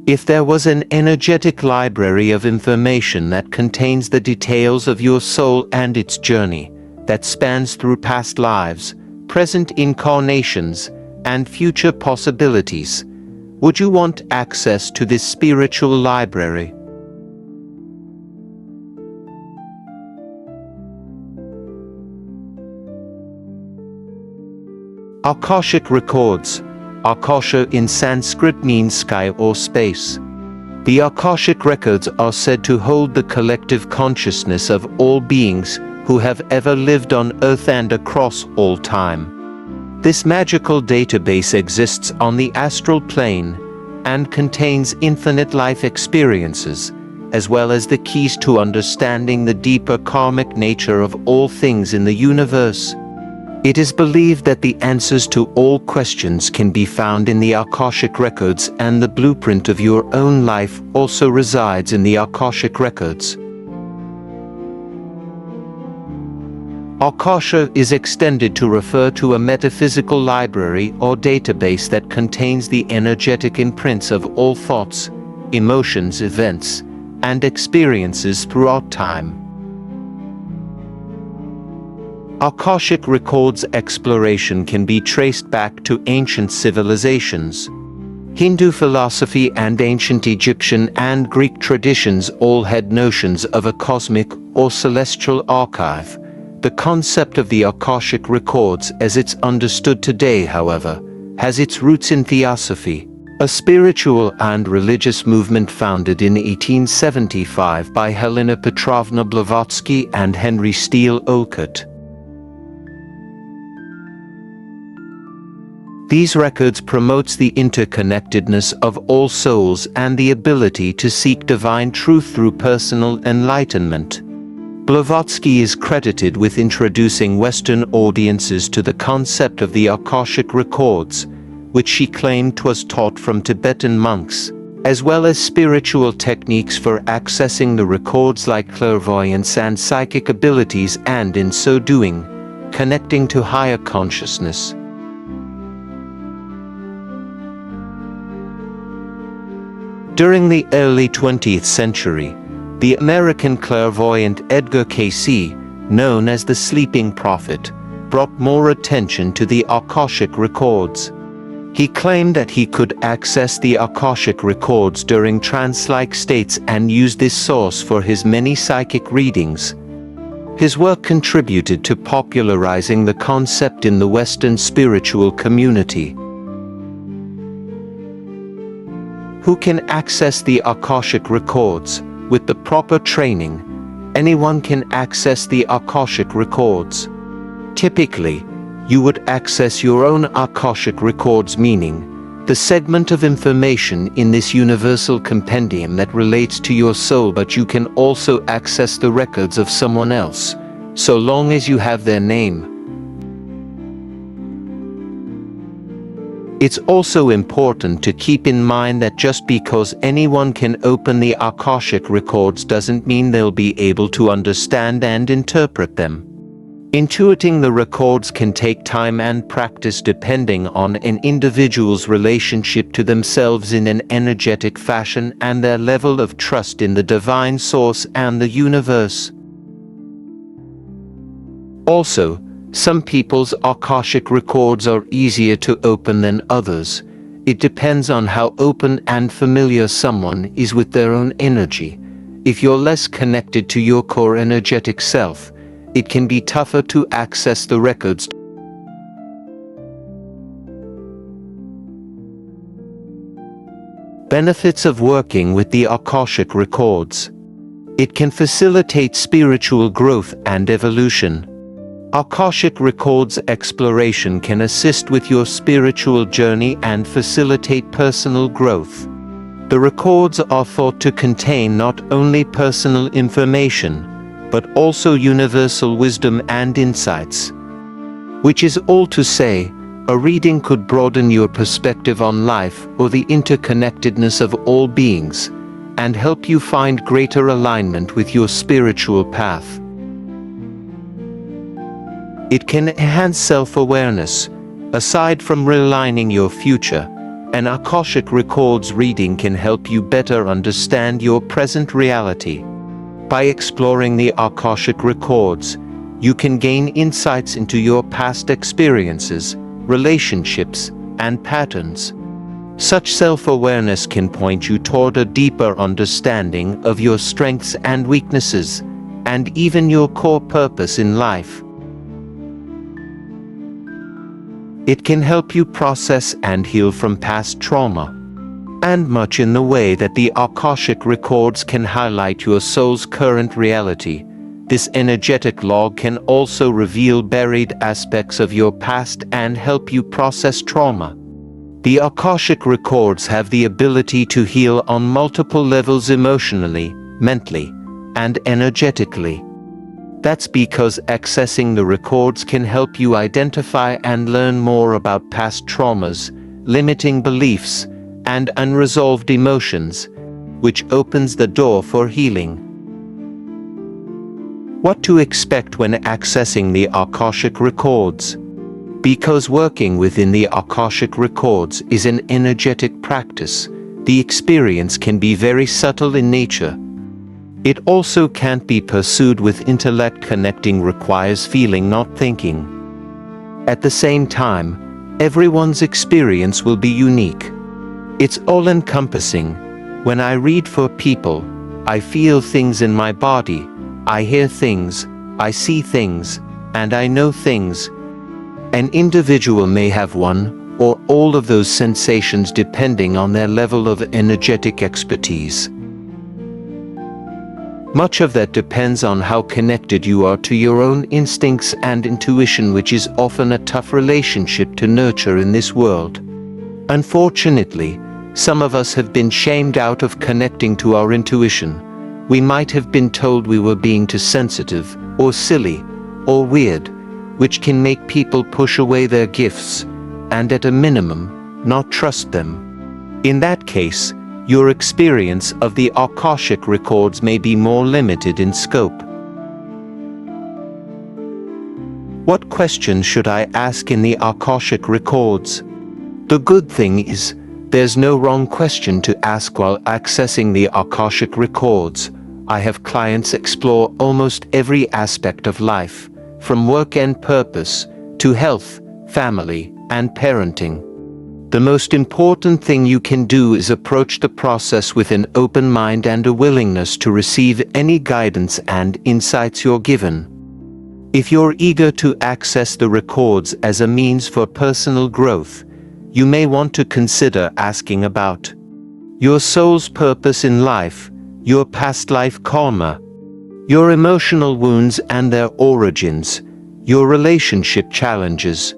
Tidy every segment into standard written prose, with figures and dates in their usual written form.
If there was an energetic library of information that contains the details of your soul and its journey, that spans through past lives, present incarnations, and future possibilities, would you want access to this spiritual library? Akashic Records. Akasha in Sanskrit means sky or space. The Akashic Records are said to hold the collective consciousness of all beings who have ever lived on Earth and across all time. This magical database exists on the astral plane and contains infinite life experiences, as well as the keys to understanding the deeper karmic nature of all things in the universe. It is believed that the answers to all questions can be found in the Akashic Records, and the blueprint of your own life also resides in the Akashic Records. Akasha is extended to refer to a metaphysical library or database that contains the energetic imprints of all thoughts, emotions, events, and experiences throughout time. Akashic Records exploration can be traced back to ancient civilizations. Hindu philosophy and ancient Egyptian and Greek traditions all had notions of a cosmic or celestial archive. The concept of the Akashic Records as it's understood today, however, has its roots in Theosophy, a spiritual and religious movement founded in 1875 by Helena Petrovna Blavatsky and Henry Steele Olcott. These records promotes the interconnectedness of all souls and the ability to seek divine truth through personal enlightenment. Blavatsky is credited with introducing Western audiences to the concept of the Akashic Records, which she claimed was taught from Tibetan monks, as well as spiritual techniques for accessing the records like clairvoyance and psychic abilities, and in so doing, connecting to higher consciousness. During the early 20th century, the American clairvoyant Edgar Cayce, known as the Sleeping Prophet, brought more attention to the Akashic Records. He claimed that he could access the Akashic Records during trance-like states and used this source for his many psychic readings. His work contributed to popularizing the concept in the Western spiritual community. Who can access the Akashic Records? With the proper training, anyone can access the Akashic Records. Typically, you would access your own Akashic Records, meaning the segment of information in this universal compendium that relates to your soul, but you can also access the records of someone else, so long as you have their name. It's also important to keep in mind that just because anyone can open the Akashic Records doesn't mean they'll be able to understand and interpret them. Intuiting the records can take time and practice depending on an individual's relationship to themselves in an energetic fashion and their level of trust in the divine source and the universe. Also, some people's Akashic Records are easier to open than others. It depends on how open and familiar someone is with their own energy. If you're less connected to your core energetic self, it can be tougher to access the records. Benefits of working with the Akashic Records. It can facilitate spiritual growth and evolution. Akashic Records exploration can assist with your spiritual journey and facilitate personal growth. The records are thought to contain not only personal information, but also universal wisdom and insights. Which is all to say, a reading could broaden your perspective on life or the interconnectedness of all beings, and help you find greater alignment with your spiritual path. It can enhance self-awareness. Aside from realigning your future, An Akashic Records reading can help you better understand your present reality. By exploring the Akashic Records, you can gain insights into your past experiences, relationships, and patterns. Such self-awareness can point you toward a deeper understanding of your strengths and weaknesses, and even your core purpose in life. It can help you process and heal from past trauma, and much in the way that the Akashic Records can highlight your soul's current reality. This energetic log can also reveal buried aspects of your past and help you process trauma. The Akashic Records have the ability to heal on multiple levels emotionally, mentally, and energetically. That's because accessing the records can help you identify and learn more about past traumas, limiting beliefs, and unresolved emotions, which opens the door for healing. What to expect when accessing the Akashic Records? Because working within the Akashic Records is an energetic practice, the experience can be very subtle in nature. It also can't be pursued with intellect. Connecting requires feeling, not thinking. At the same time, everyone's experience will be unique. It's all-encompassing. When I read for people, I feel things in my body, I hear things, I see things, and I know things. An individual may have one or all of those sensations depending on their level of energetic expertise. Much of that depends on how connected you are to your own instincts and intuition, which is often a tough relationship to nurture in this world. Unfortunately, some of us have been shamed out of connecting to our intuition. We might have been told we were being too sensitive, or silly, or weird, which can make people push away their gifts, and at a minimum, not trust them. In that case, your experience of the Akashic Records may be more limited in scope. What questions should I ask in the Akashic Records? The good thing is, there's no wrong question to ask while accessing the Akashic Records. I have clients explore almost every aspect of life, from work and purpose, to health, family, and parenting. The most important thing you can do is approach the process with an open mind and a willingness to receive any guidance and insights you're given. If you're eager to access the records as a means for personal growth, you may want to consider asking about your soul's purpose in life, your past life karma, your emotional wounds and their origins, your relationship challenges.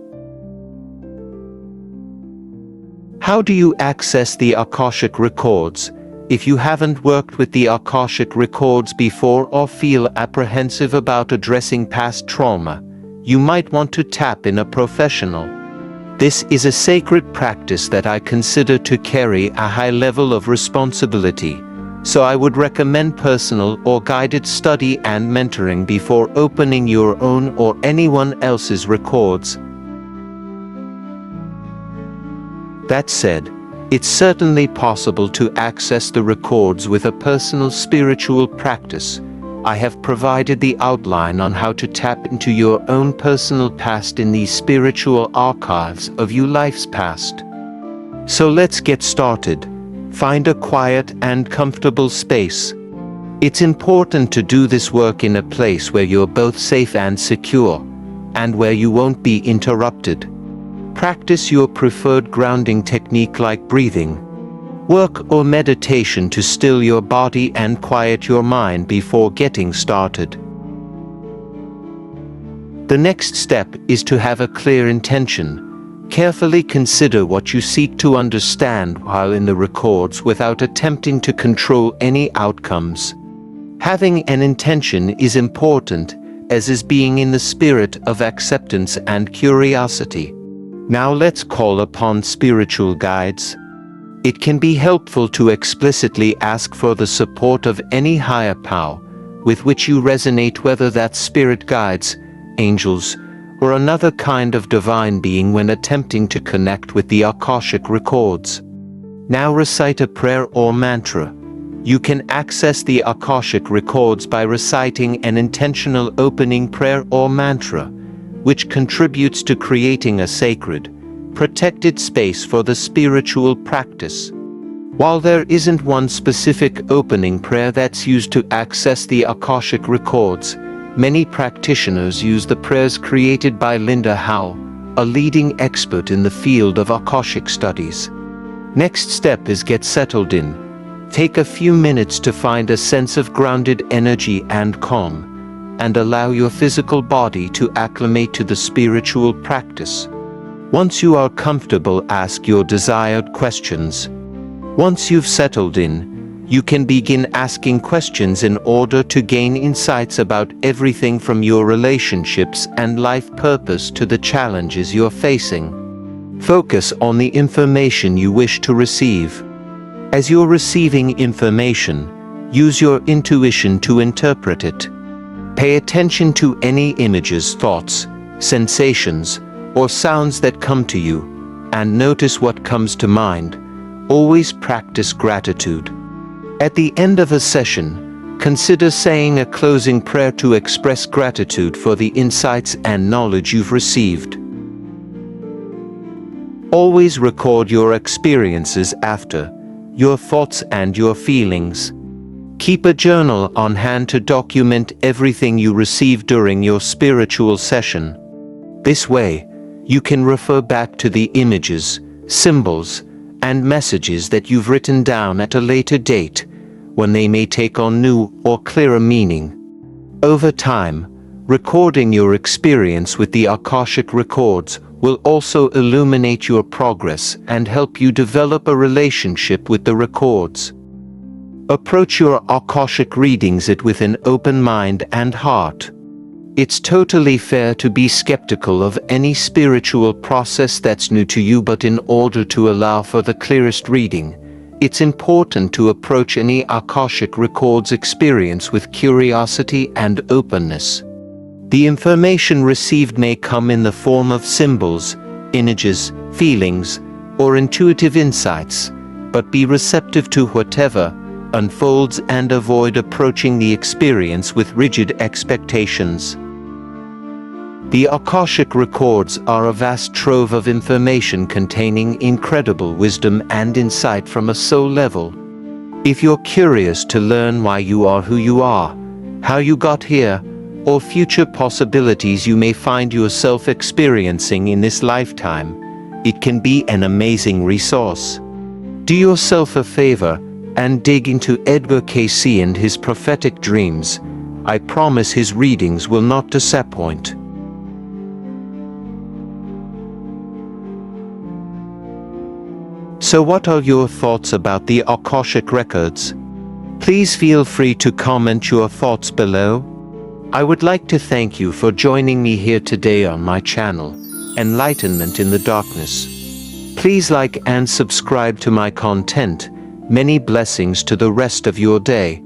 How do you access the Akashic Records? If you haven't worked with the Akashic Records before or feel apprehensive about addressing past trauma, you might want to tap in a professional. This is a sacred practice that I consider to carry a high level of responsibility, so I would recommend personal or guided study and mentoring before opening your own or anyone else's records. That said, it's certainly possible to access the records with a personal spiritual practice. I have provided the outline on how to tap into your own personal past in these spiritual archives of your life's past. So let's get started. Find a quiet and comfortable space. It's important to do this work in a place where you're both safe and secure, and where you won't be interrupted. Practice your preferred grounding technique like breathing, work or meditation to still your body and quiet your mind before getting started. The next step is to have a clear intention. Carefully consider what you seek to understand while in the records without attempting to control any outcomes. Having an intention is important, as is being in the spirit of acceptance and curiosity. Now let's call upon spiritual guides. It can be helpful to explicitly ask for the support of any higher power with which you resonate, whether that's spirit guides, angels, or another kind of divine being when attempting to connect with the Akashic Records. Now recite a prayer or mantra. You can access the Akashic Records by reciting an intentional opening prayer or mantra, which contributes to creating a sacred, protected space for the spiritual practice. While there isn't one specific opening prayer that's used to access the Akashic Records, many practitioners use the prayers created by Linda Howe, a leading expert in the field of Akashic studies. Next step is get settled in. Take a few minutes to find a sense of grounded energy and calm, and allow your physical body to acclimate to the spiritual practice. Once you are comfortable, ask your desired questions. Once you've settled in, you can begin asking questions in order to gain insights about everything from your relationships and life purpose to the challenges you're facing. Focus on the information you wish to receive. As you're receiving information, use your intuition to interpret it. Pay attention to any images, thoughts, sensations, or sounds that come to you, and notice what comes to mind. Always practice gratitude. At the end of a session, consider saying a closing prayer to express gratitude for the insights and knowledge you've received. Always record your experiences after, your thoughts and your feelings. Keep a journal on hand to document everything you receive during your spiritual session. This way, you can refer back to the images, symbols, and messages that you've written down at a later date, when they may take on new or clearer meaning. Over time, recording your experience with the Akashic Records will also illuminate your progress and help you develop a relationship with the records. Approach your Akashic readings with an open mind and heart. It's totally fair to be skeptical of any spiritual process that's new to you, but in order to allow for the clearest reading, it's important to approach any Akashic Records experience with curiosity and openness. The information received may come in the form of symbols, images, feelings, or intuitive insights, but be receptive to whatever unfolds and avoid approaching the experience with rigid expectations. The Akashic Records are a vast trove of information containing incredible wisdom and insight from a soul level. If you're curious to learn why you are who you are, how you got here, or future possibilities you may find yourself experiencing in this lifetime, it can be an amazing resource. Do yourself a favor and dig into Edgar Cayce and his prophetic dreams. I promise his readings will not disappoint. So what are your thoughts about the Akashic Records? Please feel free to comment your thoughts below. I would like to thank you for joining me here today on my channel, Enlightenment in the Darkness. Please like and subscribe to my content. Many blessings to the rest of your day.